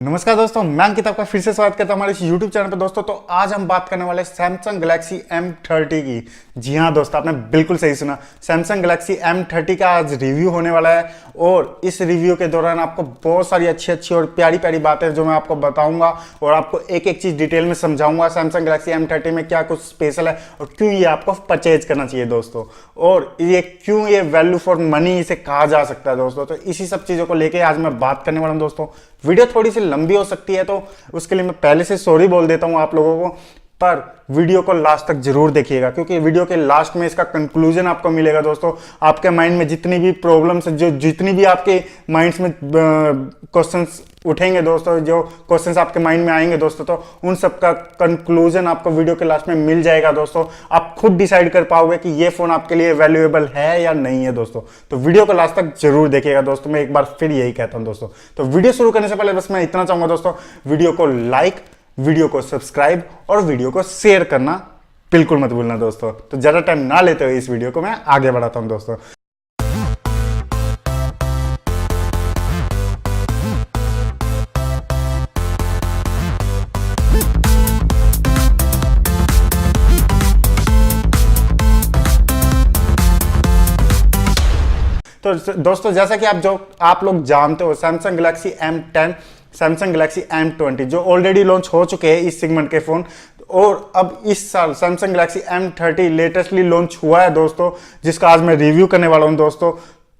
नमस्कार दोस्तों, मैं अंकित आपका फिर से स्वागत करता हूं हमारे इस YouTube चैनल पर। दोस्तों तो आज हम बात करने वाले सैमसंग गैलेक्सी M30 की। जी हाँ दोस्तों, आपने बिल्कुल सही सुना, सैमसंग गैलेक्सी M30 का आज रिव्यू होने वाला है। और इस रिव्यू के दौरान आपको बहुत सारी अच्छी और प्यारी प्यारी बातें जो मैं आपको बताऊंगा और आपको एक एक चीज़ डिटेल में समझाऊंगा। सैमसंग गैलेक्सी M30 में क्या कुछ स्पेशल है और क्यों ये आपको परचेज करना चाहिए दोस्तों, और ये क्यों ये वैल्यू फॉर मनी इसे कहा जा सकता है दोस्तों। तो इसी सब चीज़ों को लेके आज मैं बात करने वाला हूँ दोस्तों। वीडियो थोड़ी सी लंबी हो सकती है तो उसके लिए मैं पहले से सॉरी बोल देता हूं आप लोगों को, पर वीडियो को लास्ट तक जरूर देखिएगा क्योंकि वीडियो के लास्ट में इसका कंक्लूजन आपको मिलेगा दोस्तों। आपके माइंड में जितनी भी प्रॉब्लम्स जितनी भी आपके माइंड्स में क्वेश्चंस उठेंगे दोस्तों, जो क्वेश्चंस आपके माइंड में आएंगे दोस्तों, तो उन सब का कंक्लूजन आपको वीडियो के लास्ट में मिल जाएगा दोस्तों। आप खुद डिसाइड कर पाओगे कि ये फोन आपके लिए वैल्यूएबल है या नहीं है दोस्तों। तो वीडियो को लास्ट तक जरूर देखिएगा दोस्तों, मैं एक बार फिर यही कहता हूं दोस्तों। तो वीडियो शुरू करने से पहले बस मैं इतना चाहूंगा दोस्तों, वीडियो को लाइक, वीडियो को सब्सक्राइब और वीडियो को शेयर करना बिल्कुल मत भूलना दोस्तों। तो ज्यादा टाइम ना लेते हुए इस वीडियो को मैं आगे बढ़ाता हूं दोस्तों। तो दोस्तों जैसा कि आप लोग जानते हो, Samsung Galaxy M10, Samsung Galaxy M20 जो ऑलरेडी लॉन्च हो चुके हैं इस सेगमेंट के फोन, और अब इस साल Samsung Galaxy M30 latestly launch हुआ है दोस्तों, जिसका आज मैं रिव्यू करने वाला हूं दोस्तों।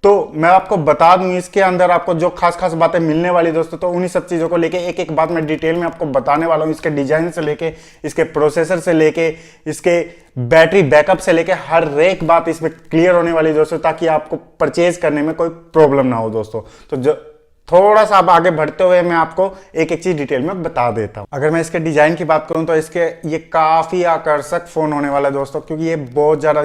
तो मैं आपको बता दूं इसके अंदर आपको जो खास बातें मिलने वाली दोस्तों, तो उन्हीं सब चीज़ों को लेके एक एक बात मैं डिटेल में आपको बताने वाला हूं। इसके डिजाइन से लेके, इसके प्रोसेसर से लेके, इसके बैटरी बैकअप से लेके हर एक बात इसमें क्लियर होने वाली दोस्तों, ताकि आपको परचेज करने में कोई प्रॉब्लम ना हो दोस्तों। तो जो थोड़ा सा अब आगे बढ़ते हुए मैं आपको एक एक चीज डिटेल में बता देता हूं। अगर मैं इसके डिजाइन की बात करूं तो ये काफी आकर्षक फोन होने वाला है दोस्तों, क्योंकि ये बहुत ज्यादा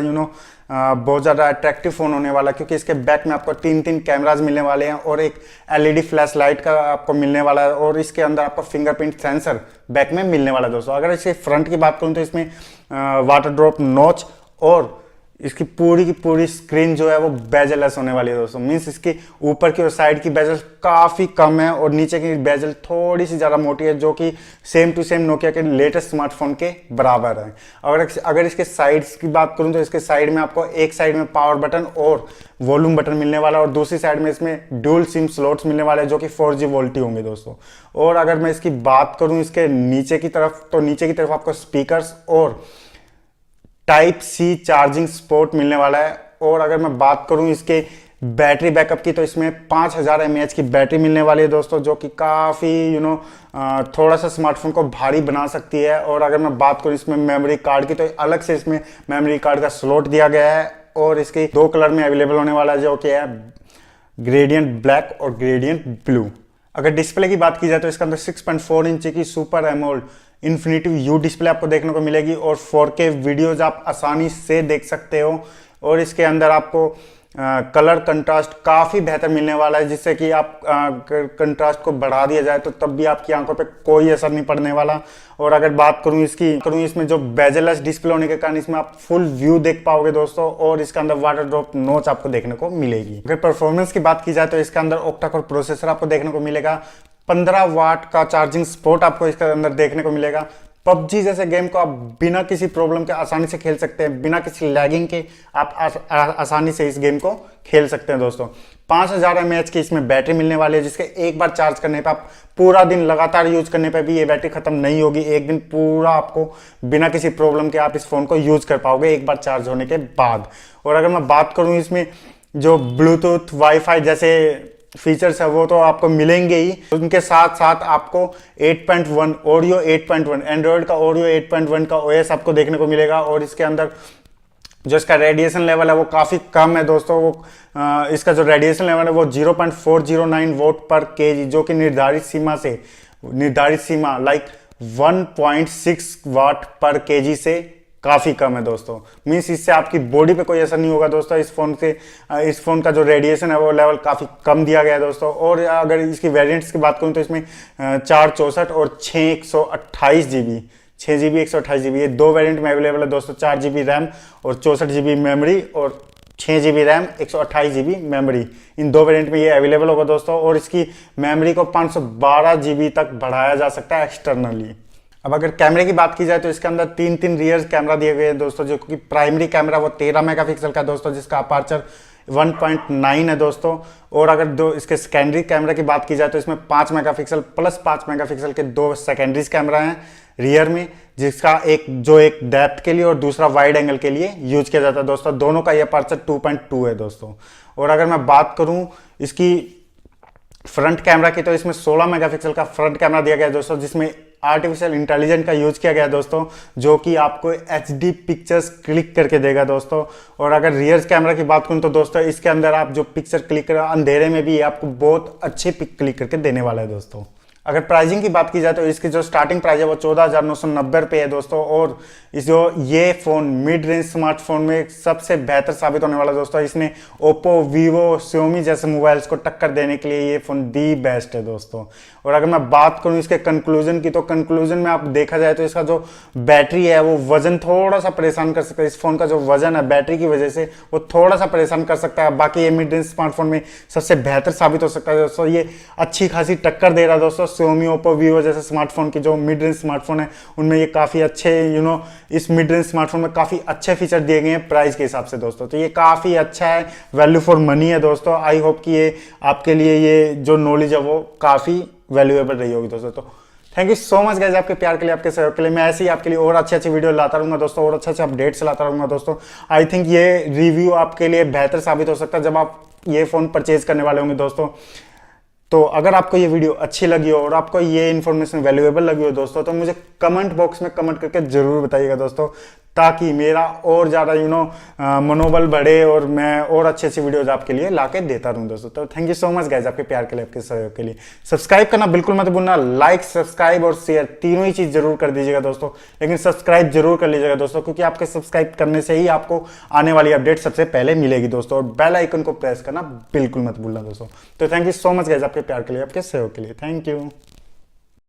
बहुत ज्यादा अट्रैक्टिव फोन होने वाला है, क्योंकि इसके बैक में आपको तीन कैमराज मिलने वाले हैं और एक एलईडी फ्लैश लाइट का आपको मिलने वाला है, और इसके अंदर आपको फिंगरप्रिंट सेंसर बैक में मिलने वाला है दोस्तों। अगर इसके फ्रंट की बात करूं तो इसमें वाटर ड्रॉप नॉच और इसकी पूरी स्क्रीन जो है वो बेजललेस होने वाली है दोस्तों। मींस इसकी ऊपर की और साइड की बेजल काफ़ी कम है और नीचे की बेजल थोड़ी सी ज़्यादा मोटी है, जो कि सेम टू सेम नोकिया के लेटेस्ट स्मार्टफोन के बराबर है। अगर इसके साइड्स की बात करूं तो इसके साइड में आपको एक साइड में पावर बटन और वॉल्यूम बटन मिलने वाला है, और दूसरी साइड में इसमें डुअल सिम स्लॉट्स मिलने वाले हैं जो कि 4G वोल्टी होंगे दोस्तों। और अगर मैं इसकी बात करूँ इसके नीचे की तरफ, तो नीचे की तरफ आपको स्पीकर्स और टाइप सी चार्जिंग स्पोर्ट मिलने वाला है। और अगर मैं बात करूं इसके बैटरी बैकअप की, तो इसमें 5000 mAh की बैटरी मिलने वाली है दोस्तों, जो कि काफ़ी थोड़ा सा स्मार्टफोन को भारी बना सकती है। और अगर मैं बात करूं इसमें मेमोरी कार्ड की, तो अलग से इसमें मेमोरी कार्ड का स्लॉट दिया गया है, और इसके दो कलर में अवेलेबल होने वाला है, जो कि है ग्रेडियंट ब्लैक और ग्रेडियंट ब्लू। अगर डिस्प्ले की बात की जाए तो इसके अंदर 6.4 इंच की super AMOLED infinity view display आपको देखने को मिलेगी, और 4K वीडियोज आप आसानी से देख सकते हो। और इसके अंदर आपको कलर कंट्रास्ट काफ़ी बेहतर मिलने वाला है, जिससे कि आप कंट्रास्ट को बढ़ा दिया जाए तो तब भी आपकी आंखों पे कोई असर नहीं पड़ने वाला। और अगर बात करूं इसमें जो बेजललेस डिस्प्ले होने के कारण इसमें आप फुल व्यू देख पाओगे दोस्तों, और इसके अंदर वाटर ड्रॉप नोच आपको देखने को मिलेगी। अगर परफॉर्मेंस की बात की जाए तो इसके अंदर ऑक्टा कोर प्रोसेसर आपको देखने को मिलेगा, 15 वाट का चार्जिंग सपोर्ट आपको इसके अंदर देखने को मिलेगा। पबजी जैसे गेम को आप बिना किसी प्रॉब्लम के आसानी से खेल सकते हैं, बिना किसी लैगिंग के आप आसानी से इस गेम को खेल सकते हैं दोस्तों। 5000 mAh की इसमें बैटरी मिलने वाली है, जिसके एक बार चार्ज करने पे आप पूरा दिन लगातार यूज करने पे भी ये बैटरी खत्म नहीं होगी। एक दिन पूरा आपको बिना किसी प्रॉब्लम के आप इस फोन को यूज कर पाओगे एक बार चार्ज होने के बाद। और अगर मैं बात करूं इसमें जो ब्लूटूथ वाईफाई जैसे फीचर्स है वो तो आपको मिलेंगे ही, उनके साथ साथ आपको 8.1 ऑडियो 8.1 एंड्रॉयड का ऑडियो 8.1 का OS आपको देखने को मिलेगा। और इसके अंदर जो इसका रेडिएशन लेवल है वो काफ़ी कम है दोस्तों। इसका जो रेडिएशन लेवल है वो 0.409 वोट पर kg, जो कि निर्धारित सीमा लाइक 1.6 वाट पर kg से काफ़ी कम है दोस्तों। मीन्स इससे आपकी बॉडी पे कोई असर नहीं होगा दोस्तों। इस फोन का जो रेडिएशन है वो लेवल काफ़ी कम दिया गया है दोस्तों। और अगर इसकी वेरिएंट्स की बात करूँ तो इसमें 464 और 6 128 GB ये दो वेरिएंट में अवेलेबल है दोस्तों। 4 GB रैम और 64 GB मेमोरी और 6 GB रैम, 128 GB मेमोरी, इन 2 वेरिएंट में ये अवेलेबल होगा दोस्तों। और इसकी मेमोरी को 512 GB तक बढ़ाया जा सकता है एक्सटर्नली। अब अगर कैमरे की बात की जाए तो इसके अंदर 3 रियर कैमरा दिए गए हैं दोस्तों, जो कि प्राइमरी कैमरा वो 13 मेगापिक्सल का दोस्तों, जिसका अपर्चर 1.9 है दोस्तों। और अगर इसके सेकेंडरी कैमरा की बात की जाए तो इसमें 5 मेगापिक्सल प्लस 5 मेगापिक्सल के 2 सेकेंडरीज कैमरा हैं रियर में, जिसका एक डेप्थ के लिए और दूसरा वाइड एंगल के लिए यूज किया जाता है दोस्तों। दोनों का ये अपर्चर 2.2 है दोस्तों। और अगर मैं बात करूं इसकी फ्रंट कैमरा की तो इसमें 16 मेगापिक्सल का फ्रंट कैमरा दिया गया है दोस्तों, जिसमें आर्टिफिशियल इंटेलिजेंस का यूज किया गया है दोस्तों, जो कि आपको HD पिक्चर्स क्लिक करके देगा दोस्तों। और अगर रियर कैमरा की बात करूं तो दोस्तों इसके अंदर आप जो पिक्चर क्लिक कर अंधेरे में भी आपको बहुत अच्छे पिक क्लिक करके देने वाला है दोस्तों। अगर प्राइसिंग की बात की जाए तो इसकी जो स्टार्टिंग प्राइस है वो 14,990 रुपये है दोस्तों। और ये फ़ोन मिड रेंज स्मार्टफोन में सबसे बेहतर साबित होने वाला दोस्तों। इसने ओप्पो, वीवो, Xiaomi जैसे मोबाइल्स को टक्कर देने के लिए ये फ़ोन दी बेस्ट है दोस्तों। और अगर मैं बात करूं इसके कंक्लूजन की तो कंक्लूजन में आप देखा जाए तो इसका जो बैटरी है वो वजन थोड़ा सा परेशान कर सकता है। इस फोन का जो वजन है बैटरी की वजह से वो थोड़ा सा परेशान कर सकता है। बाकी ये मिड रेंज स्मार्टफोन में सबसे बेहतर साबित हो सकता है दोस्तों। ये अच्छी खासी टक्कर दे रहा है दोस्तों Xiaomi, ओप्पो, वीवो जैसे स्मार्टफोन की जो मिड रेंज स्मार्टफोन है उनमें ये काफ़ी अच्छे इस मिड रेंज स्मार्टफोन में काफ़ी अच्छे फीचर दिए गए हैं प्राइस के हिसाब से दोस्तों। तो ये काफ़ी अच्छा है, वैल्यू फॉर मनी है दोस्तों। आई होप कि ये आपके लिए ये जो नॉलेज है वो काफ़ी वैल्यूएबल रही होगी दोस्तों। तो thank you so much guys आपके प्यार के लिए, आपके सहयोग के लिए। मैं ऐसे ही आपके लिए और अच्छे वीडियो लाता रहूंगा दोस्तों, और अच्छे अपडेट्स लाता रहूंगा दोस्तों। आई थिंक ये रिव्यू आपके लिए बेहतर साबित हो सकता है जब आप ये फ़ोन परचेज करने वाले होंगे दोस्तों। तो अगर आपको ये वीडियो अच्छी लगी हो और आपको ये इन्फॉर्मेशन वैल्यूएबल लगी हो दोस्तों, तो मुझे कमेंट बॉक्स में कमेंट करके जरूर बताइएगा दोस्तों, ताकि मेरा और ज़्यादा मनोबल बढ़े और मैं और अच्छी वीडियोज आपके लिए लाके देता रहूँ दोस्तों। तो thank you so much guys आपके प्यार के लिए, आपके सहयोग के लिए। सब्सक्राइब करना बिल्कुल मत भूलना, लाइक, सब्सक्राइब और शेयर तीनों ही चीज़ जरूर कर दीजिएगा दोस्तों। लेकिन सब्सक्राइब जरूर कर लीजिएगा दोस्तों, क्योंकि आपके सब्सक्राइब करने से ही आपको आने वाली अपडेट सबसे पहले मिलेगी दोस्तों। और बेल आइकन को प्रेस करना बिल्कुल मत भूलना दोस्तों। तो thank you so much guys आपके प्यार के लिए, आपके सहयोग के लिए। Thank you.